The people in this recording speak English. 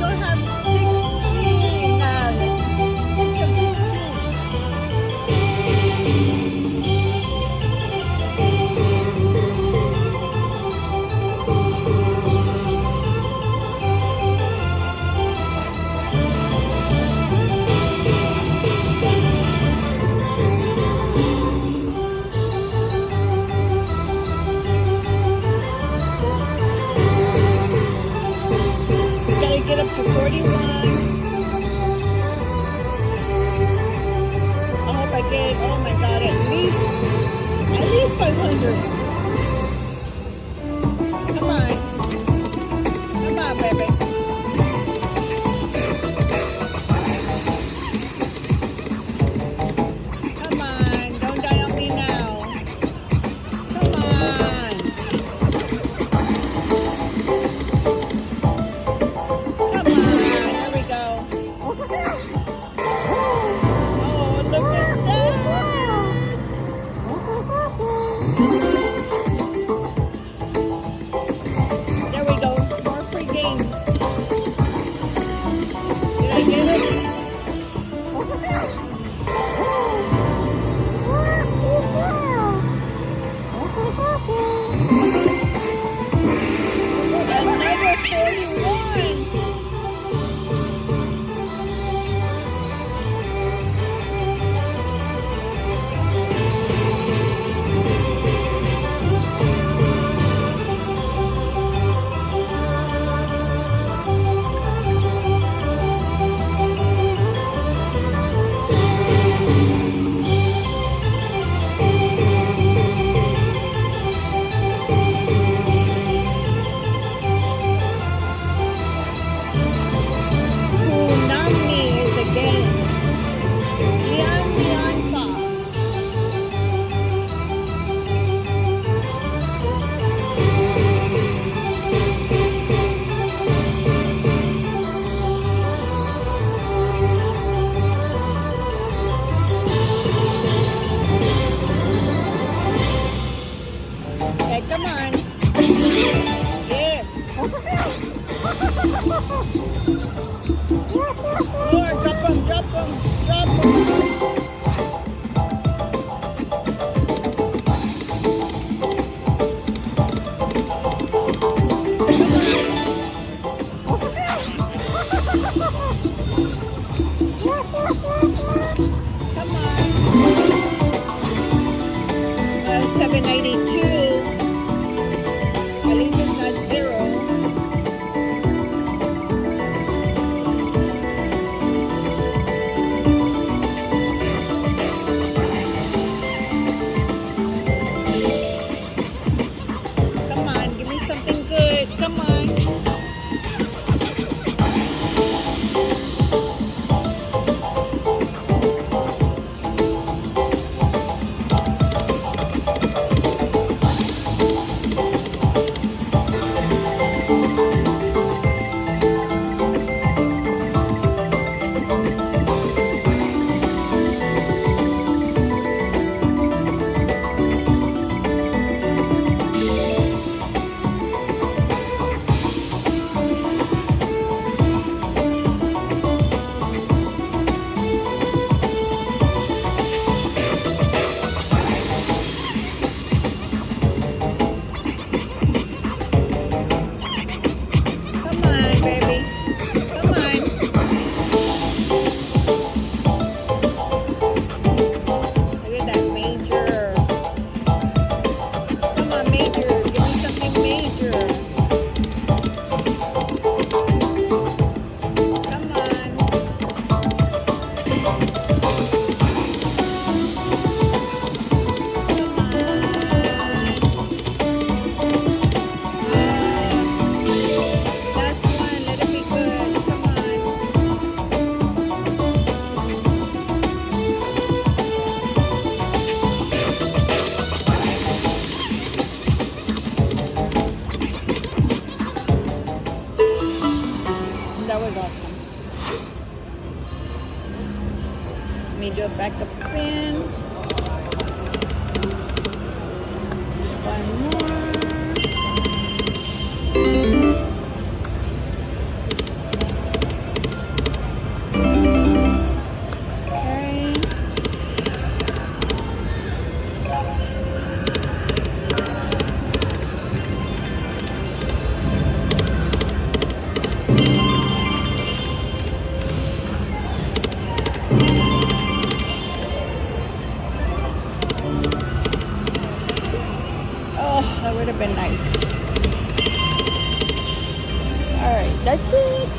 still have 16 now. Yes. 6 of 16. Gotta get up to 41. I hope I get, oh my god, at least 500. Come on. Come on, baby. Come on, don't die on me now. Come on. Come on, there we go. Oh, look at that. There we go, more free games. Did I get it? Another 41. Punami is a game. Lian Lian Fa. Okay, come on. Yes. More, drop 'em, drop 'em, drop 'em. Come on. 782. At least it's not 0. Come on, give me something good. Come on. Come on, baby. Come on. Look at that major. Come on, major. Give me something major. Come on. Come on. Last one. Let it be good. Come on. That was awesome. Let me do a backup spin. One more. Oh, that would have been nice. Alright, that's it.